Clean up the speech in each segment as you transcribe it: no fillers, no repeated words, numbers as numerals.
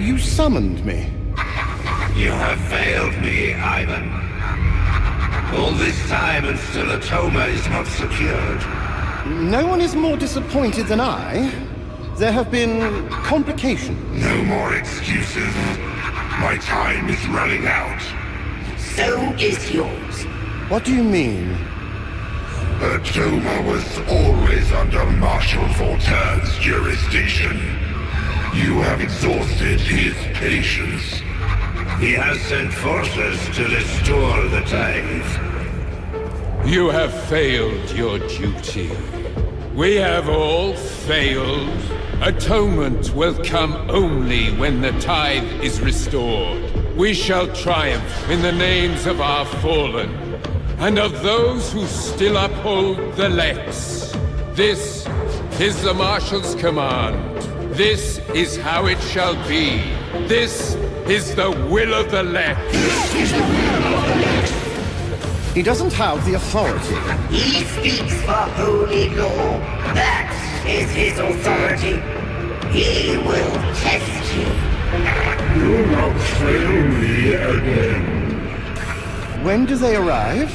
You summoned me. You have failed me, Ivan. All this time and still Atoma is not secured. No one is more disappointed than I. There have been complications. No more excuses. My time is running out. So is yours. What do you mean? Atoma was always under Marshal Voltaire's jurisdiction. You have exhausted his patience. He has sent forces to restore the tithe. You have failed your duty. We have all failed. Atonement will come only when the tithe is restored. We shall triumph in the names of our fallen and of those who still uphold the Lex. This is the Marshal's command. This is how it shall be. This is the will of the Lex. This is the will of the Lex. He doesn't have the authority. He speaks for holy law. That is his authority. He will test you. Do not fail me again. When do they arrive?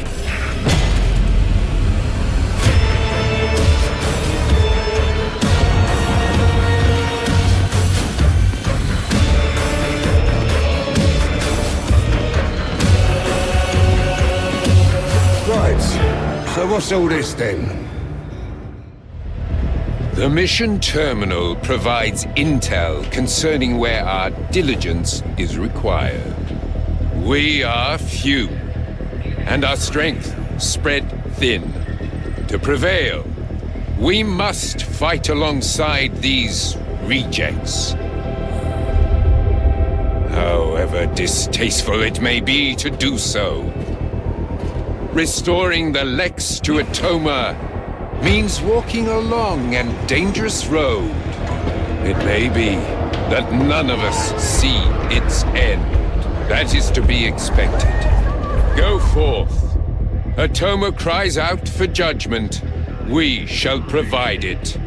So what's all this then? The mission terminal provides intel concerning where our diligence is required. We are few, and our strength spread thin. To prevail, we must fight alongside these rejects. However distasteful it may be to do so. Restoring the Lex to Atoma means walking a long and dangerous road. It may be that none of us see its end. That is to be expected. Go forth. Atoma cries out for judgment. We shall provide it.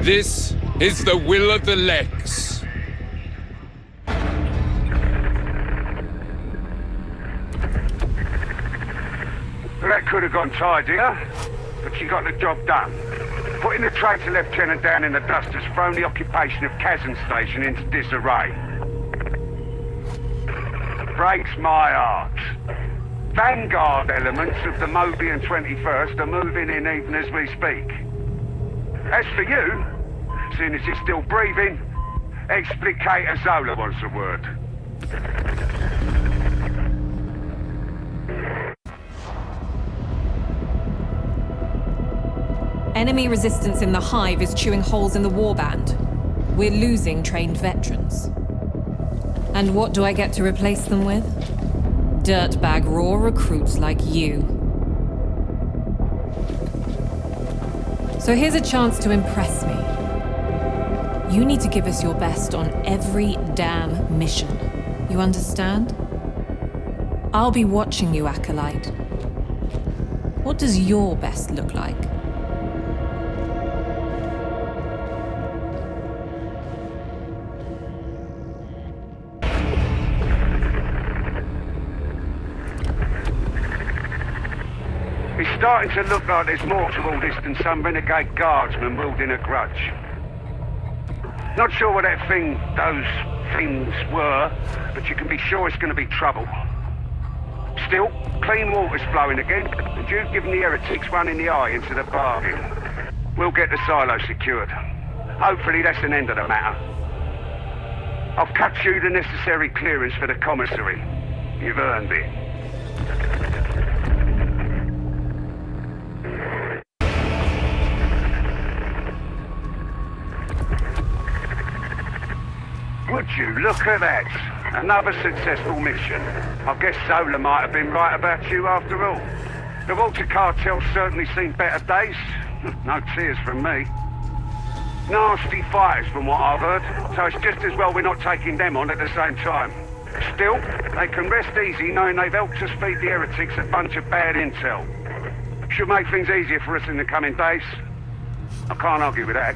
This is the will of the Lex. That could have gone tidier, but she got the job done. Putting the traitor lieutenant down in the dust has thrown the occupation of Kazan Station into disarray. Breaks my heart. Vanguard elements of the Mobian 21st are moving in even as we speak. As for you, seeing as you're still breathing, Explicator Zola wants a word. Enemy resistance in the hive is chewing holes in the warband. We're losing trained veterans. And what do I get to replace them with? Dirtbag raw recruits like you. So here's a chance to impress me. You need to give us your best on every damn mission. You understand? I'll be watching you, Acolyte. What does your best look like? It's starting to look like there's more to all this than some renegade guardsman wielding a grudge. Not sure what those things were, but you can be sure it's going to be trouble. Still, clean water's flowing again, and you've given the heretics one in the eye into the bargain. We'll get the silo secured. Hopefully that's an end of the matter. I've cut you the necessary clearance for the commissary. You've earned it. Would you look at that? Another successful mission. I guess Zola might have been right about you after all. The Water Cartel's certainly seen better days. No tears from me. Nasty fighters from what I've heard, so it's just as well we're not taking them on at the same time. Still, they can rest easy knowing they've helped us feed the heretics a bunch of bad intel. Should make things easier for us in the coming days. I can't argue with that.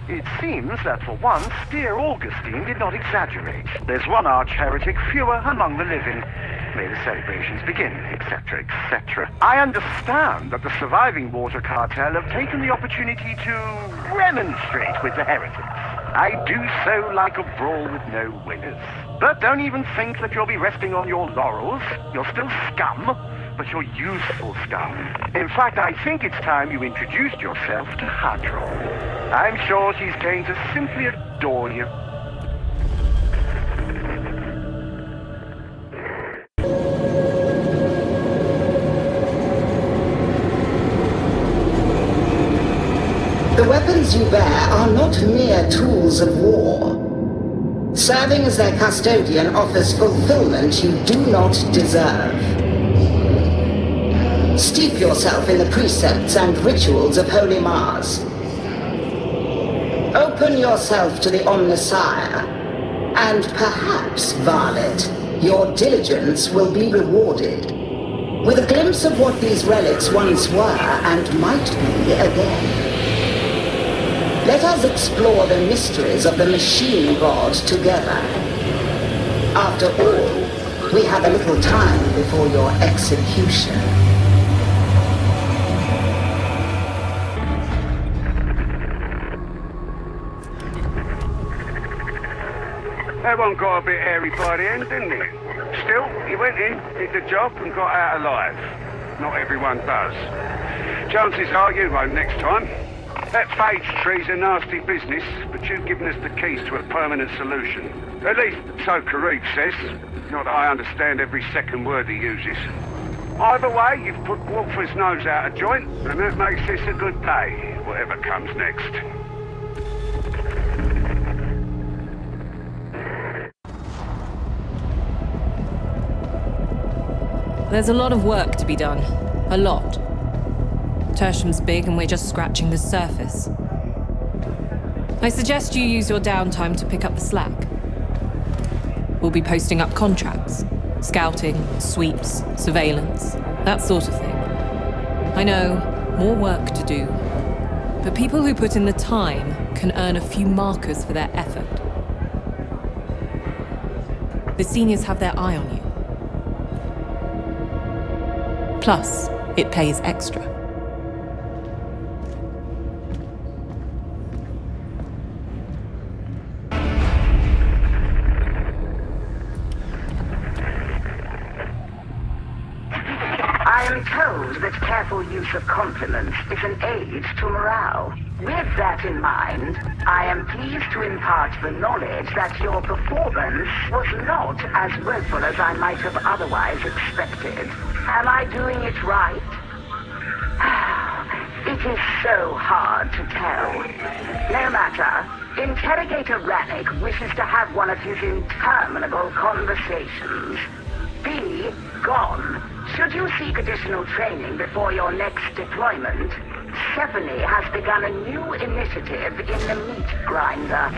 It seems that for once, dear Augustine did not exaggerate. There's one arch-heretic fewer among the living. May the celebrations begin, etc., etc. I understand that the surviving Water Cartel have taken the opportunity to remonstrate with the heretics. I do so like a brawl with no winners. But don't even think that you'll be resting on your laurels. You're still scum, but you're useful scum. In fact, I think it's time you introduced yourself to Hadron. I'm sure she's going to simply adore you. The weapons you bear are not mere tools of war. Serving as their custodian offers fulfillment you do not deserve. Steep yourself in the precepts and rituals of Holy Mars. Open yourself to the Omnissiah, and perhaps, Varlet, your diligence will be rewarded with a glimpse of what these relics once were and might be again. Let us explore the mysteries of the machine god together. After all, we have a little time before your execution. That one got a bit hairy by the end, didn't it? Still, he went in, did the job, and got out alive. Not everyone does. Chances are you won't next time. That phage tree's a nasty business, but you've given us the keys to a permanent solution. At least, so Karib says. Not that I understand every second word he uses. Either way, you've put Walker's nose out of joint, and that makes this a good day, whatever comes next. There's a lot of work to be done. A lot. Tertium's big and we're just scratching the surface. I suggest you use your downtime to pick up the slack. We'll be posting up contracts. Scouting, sweeps, surveillance, that sort of thing. I know, more work to do. But people who put in the time can earn a few markers for their effort. The seniors have their eye on you. Plus, it pays extra. I am told that careful use of compliments is an aid to morale. With that in mind, I am pleased to impart the knowledge that your performance was not as woeful as I might have otherwise expected. Am I doing it right? It is so hard to tell. No matter. Interrogator Rannick wishes to have one of his interminable conversations. Be gone. Should you seek additional training before your next deployment, Stephanie has begun a new initiative in the meat grinder.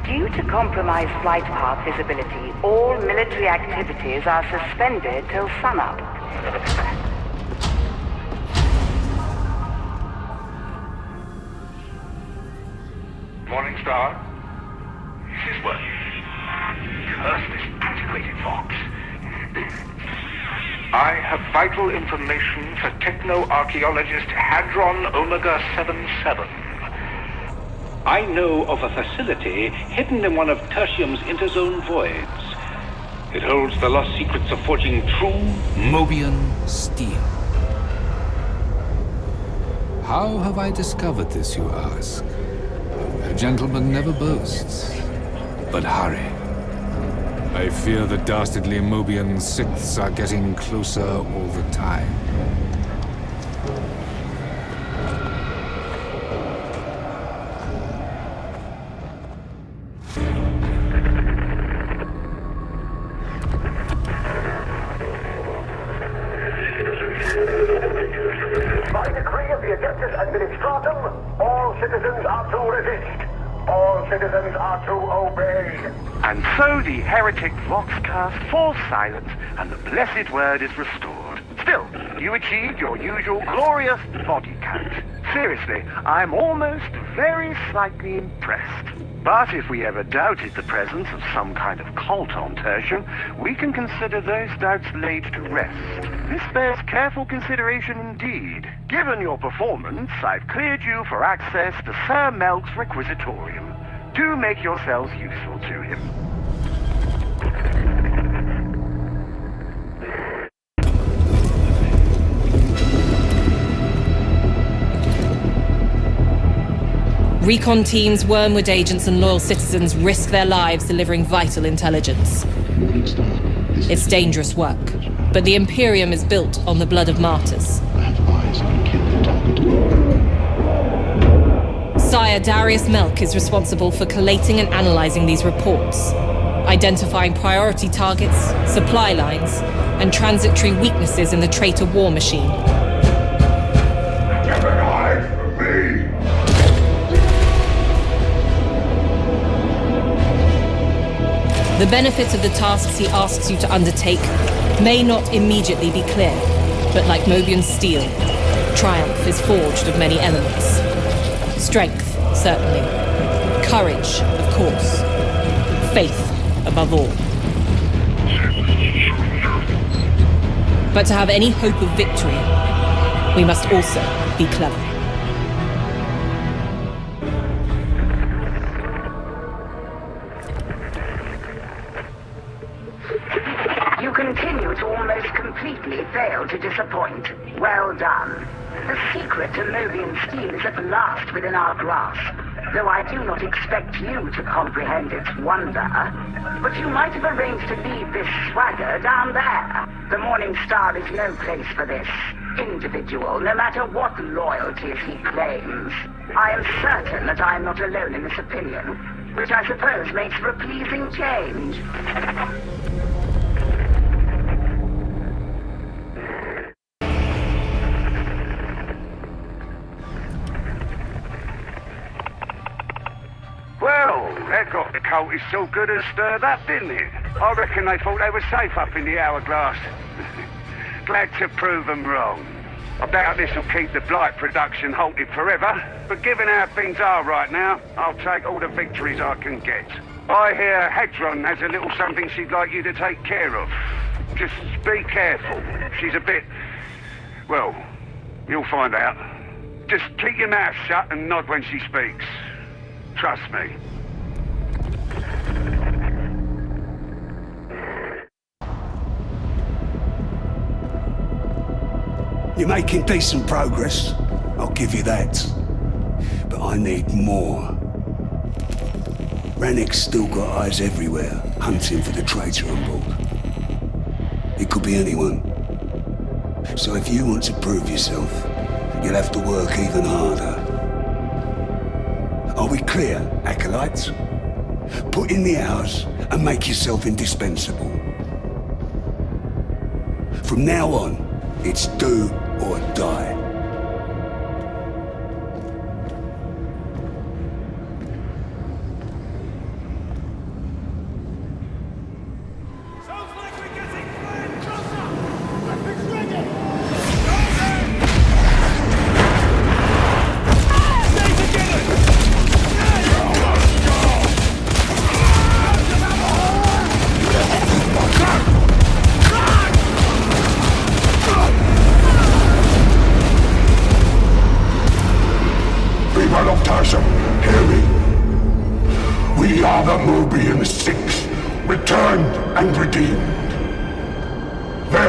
Due to compromised flight path visibility, all military activities are suspended till sunup. Morning Star. This is what? Curse this antiquated fox. I have vital information for techno-archaeologist Hadron Omega 77. I know of a facility hidden in one of Tertium's interzone voids. It holds the lost secrets of forging true Mobian steel. How have I discovered this, you ask? A gentleman never boasts. But hurry. I fear the dastardly Mobian sixths are getting closer all the time. By decree of the Adeptus Administratum, all citizens are to resist. All citizens are to obey. And so the heretic Vox cast falls silent, and the blessed word is restored. Still, you achieved your usual glorious body count. Seriously, I'm almost very slightly impressed. But if we ever doubted the presence of some kind of cult on Tertium, we can consider those doubts laid to rest. This bears careful consideration indeed. Given your performance, I've cleared you for access to Sir Melk's requisitorium. Do make yourselves useful to him. Recon teams, Wormwood agents, and loyal citizens risk their lives delivering vital intelligence. It's dangerous work, but the Imperium is built on the blood of martyrs. Sire Darius Melk is responsible for collating and analyzing these reports, identifying priority targets, supply lines, and transitory weaknesses in the traitor war machine. Get behind me! The benefits of the tasks he asks you to undertake may not immediately be clear, but like Mobian steel, triumph is forged of many elements. Strength, certainly. Courage, of course. Faith, above all. But to have any hope of victory, we must also be clever. You continue to almost completely fail to disappoint. Well done. The secret to Mobian steel is at last within our grasp, though I do not expect you to comprehend its wonder. But you might have arranged to leave this swagger down there. The Morning Star is no place for this individual, no matter what loyalties he claims. I am certain that I am not alone in this opinion, which I suppose makes for a pleasing change. Well, that got the cultists so good and stirred up, didn't it? I reckon they thought they were safe up in the hourglass. Glad to prove them wrong. I doubt this will keep the Blight production halted forever, but given how things are right now, I'll take all the victories I can get. I hear Hadron has a little something she'd like you to take care of. Just be careful. She's a bit... well, you'll find out. Just keep your mouth shut and nod when she speaks. Trust me. You're making decent progress, I'll give you that. But I need more. Rannick's still got eyes everywhere, hunting for the traitor on board. It could be anyone. So if you want to prove yourself, you'll have to work even harder. Are we clear, acolytes? Put in the hours and make yourself indispensable. From now on, it's do or die.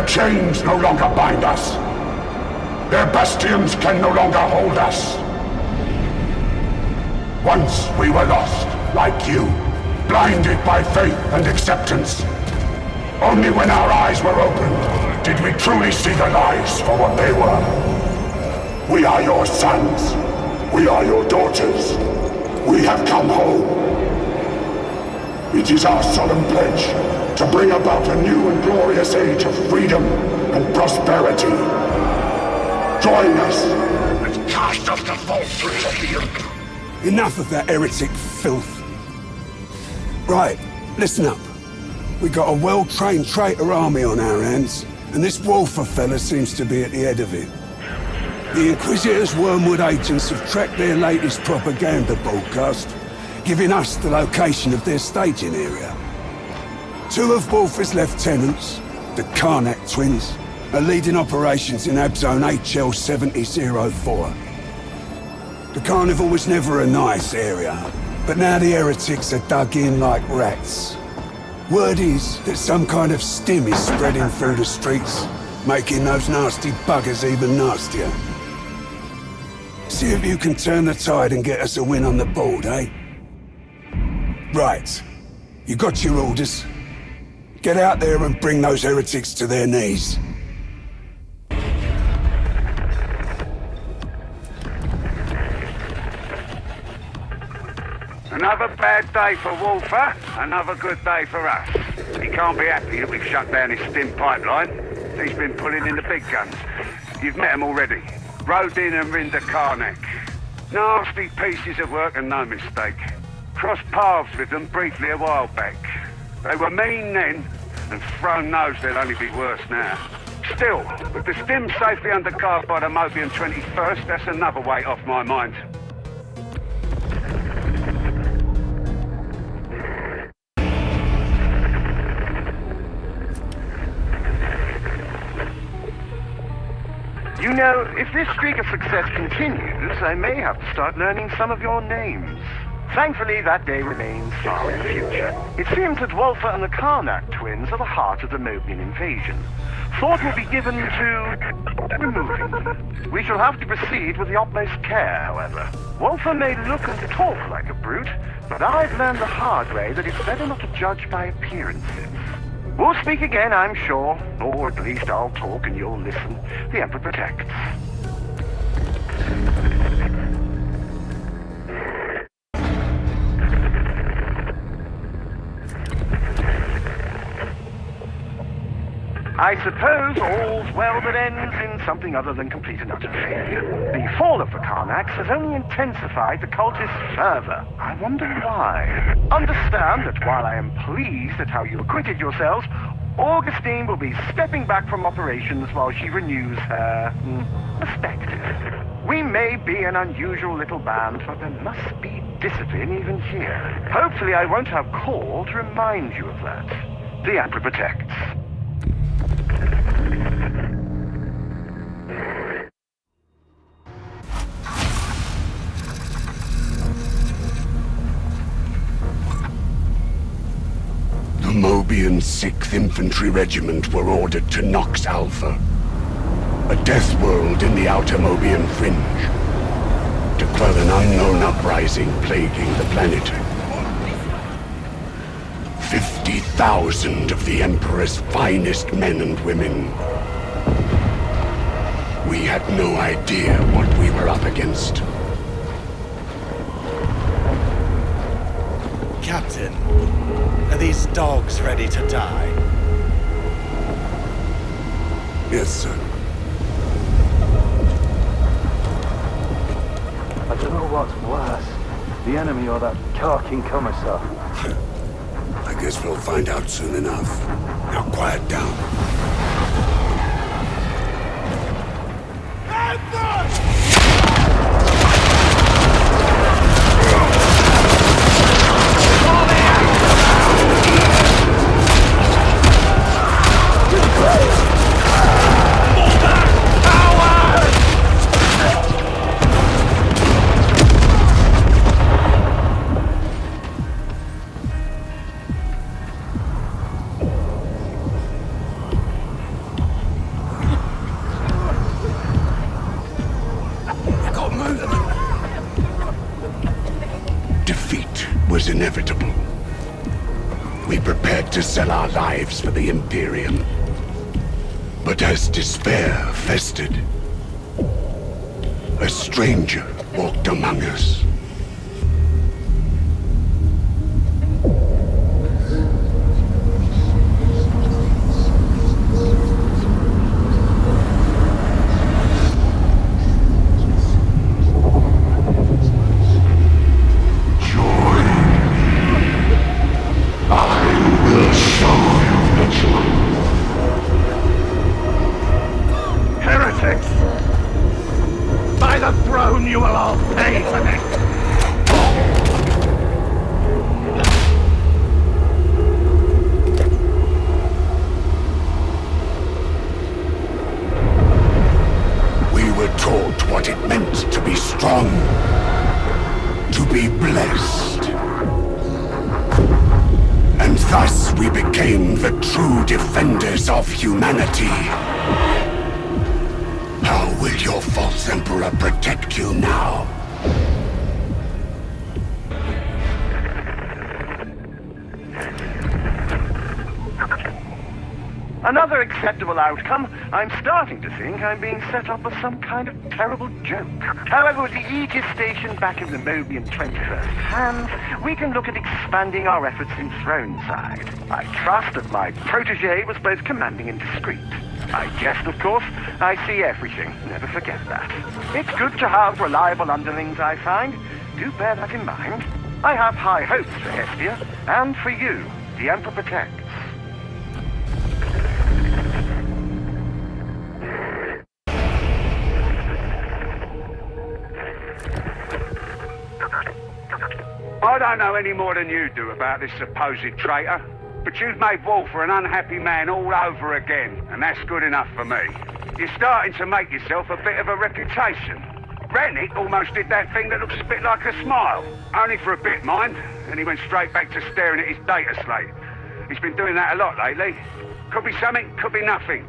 Chains no longer bind us. Their bastions can no longer hold us. Once we were lost, like you. blinded by faith and acceptance. Only when our eyes were opened did we truly see the lies for what they were. We are your sons. We are your daughters. We have come home. It is our solemn pledge to bring about a new and glorious age of freedom and prosperity. Join us and cast off the falsehoods of the yoke. Enough of that heretic filth. Right, listen up. We got a well-trained traitor army on our hands, and this Walfer fella seems to be at the head of it. The Inquisitor's Wormwood agents have tracked their latest propaganda broadcast, giving us the location of their staging area. Two of Walfer's lieutenants, the Karnak twins, are leading operations in Abzone HL 7004. The Carnival was never a nice area, but now the heretics are dug in like rats. Word is that some kind of stim is spreading through the streets, making those nasty buggers even nastier. See if you can turn the tide and get us a win on the board, eh? Right. You got your orders. Get out there and bring those heretics to their knees. Another bad day for Walfer, another good day for us. He can't be happy that we've shut down his stim pipeline. He's been pulling in the big guns. You've met him already. Rodin and Rinda Karnak. Nasty pieces of work and no mistake. Crossed paths with them briefly a while back. They were mean then, and Throne knows they'll only be worse now. Still, with the stim safely undercarved by the Mobian 21st, that's another weight off my mind. You know, if this streak of success continues, I may have to start learning some of your names. Thankfully, that day remains far in the future. It seems that Walfer and the Karnak twins are the heart of the Mobian invasion. Thought will be given to removing them. We shall have to proceed with the utmost care, however. Walfer may look and talk like a brute, but I've learned the hard way that it's better not to judge by appearances. We'll speak again, I'm sure. Or at least I'll talk and you'll listen. The Emperor protects. I suppose all's well that ends in something other than complete and utter failure. The fall of the Karnaks has only intensified the cultist fervor. I wonder why. Understand that while I am pleased at how you acquitted yourselves, Augustine will be stepping back from operations while she renews her perspective. We may be an unusual little band, but there must be discipline even here. Hopefully I won't have call to remind you of that. The Emperor protects. The Mobian 6th Infantry Regiment were ordered to Nox Alpha, a death world in the outer Mobian fringe, to quell an unknown uprising plaguing the planet. 50,000 of the Emperor's finest men and women. We had no idea what we were up against. Captain, are these dogs ready to die? Yes, sir. I don't know what's worse, the enemy or that carking commissar. I guess we'll find out soon enough. Now quiet down. Defeat was inevitable. be prepared to sell our lives for the Imperium. But as despair festered, a stranger walked among us. Of humanity. How will your false emperor protect you now? Another acceptable outcome. I'm starting to think I'm being set up as some kind of terrible joke. However, with the Aegis station back in the Mobian 21st hands, we can look at expanding our efforts in Throneside. I trust that my protege was both commanding and discreet. I jest, of course. I see everything. Never forget that. It's good to have reliable underlings, I find. Do bear that in mind. I have high hopes for Hestia, and for you, the Emperor protects. I don't know any more than you do about this supposed traitor, but you've made war for an unhappy man all over again, and that's good enough for me. You're starting to make yourself a bit of a reputation. Rennick almost did that thing that looks a bit like a smile. Only for a bit, mind, and he went straight back to staring at his data slate. He's been doing that a lot lately. Could be something, could be nothing.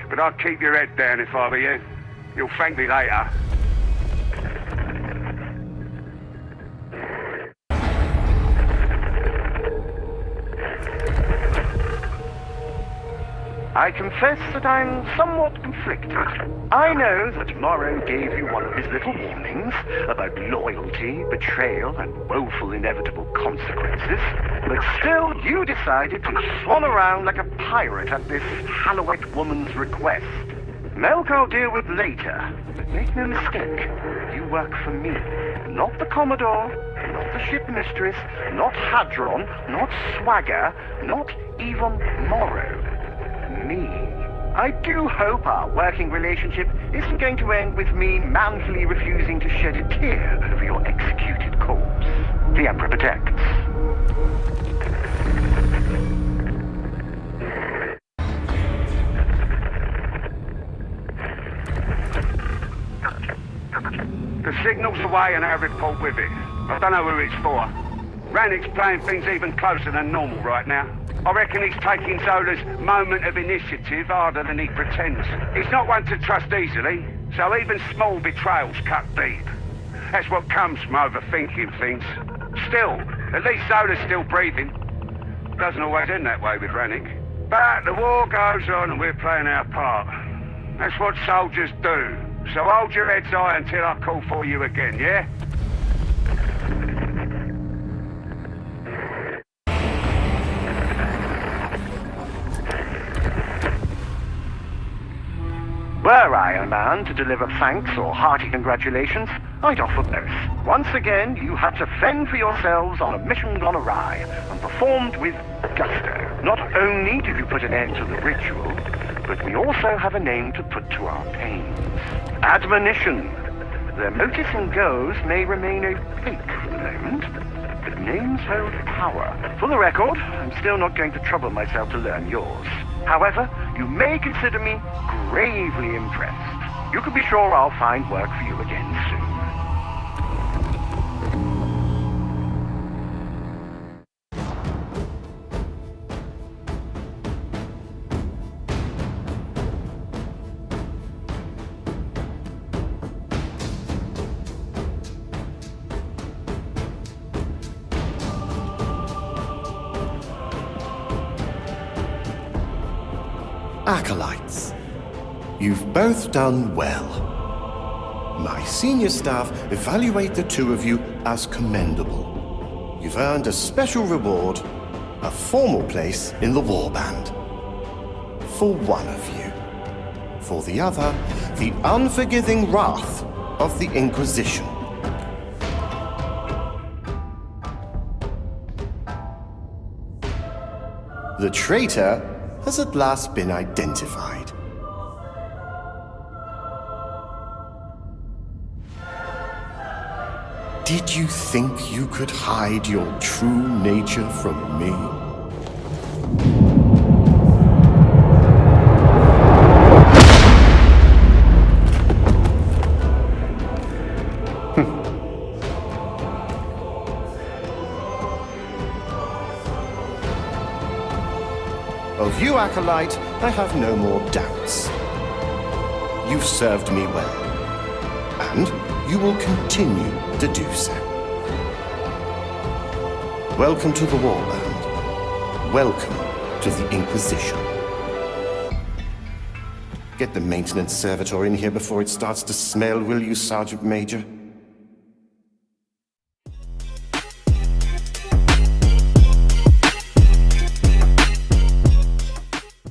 But I'd keep your head down if I were you. You'll thank me later. I confess that I'm somewhat conflicted. I know that Morrow gave you one of his little warnings about loyalty, betrayal, and woeful inevitable consequences, but still you decided to swan around like a pirate at this Hallowed woman's request. Melk I'll deal with later, but make no mistake, you work for me. Not the Commodore, not the ship mistress, not Hadron, not Swagger, not even Morrow. Me. I do hope our working relationship isn't going to end with me manfully refusing to shed a tear over your executed corpse. The Emperor protects. The signal's away and our report with it. I don't know who it's for. Rannick's playing things even closer than normal right now. I reckon he's taking Zola's moment of initiative harder than he pretends. He's not one to trust easily, so even small betrayals cut deep. That's what comes from overthinking things. Still, at least Zola's still breathing. Doesn't always end that way with Rannick. But the war goes on and we're playing our part. That's what soldiers do. So hold your heads high until I call for you again, yeah? Were I a man to deliver thanks or hearty congratulations, I'd offer both. Once again, you had to fend for yourselves on a mission gone awry, and performed with gusto. Not only did you put an end to the ritual, but we also have a name to put to our pains. Admonition. Their motives and goals may remain opaque for the moment, but names hold power. For the record, I'm still not going to trouble myself to learn yours. However, you may consider me gravely impressed. You can be sure I'll find work for you again soon. Acolytes, you've both done well. My senior staff evaluate the two of you as commendable. You've earned a special reward, a formal place in the warband. For one of you. For the other, the unforgiving wrath of the Inquisition. The traitor has at last been identified. Did you think you could hide your true nature from me? Of you, Acolyte, I have no more doubts. You've served me well, and you will continue to do so. Welcome to the Warband. Welcome to the Inquisition. Get the maintenance servitor in here before it starts to smell, will you, Sergeant Major?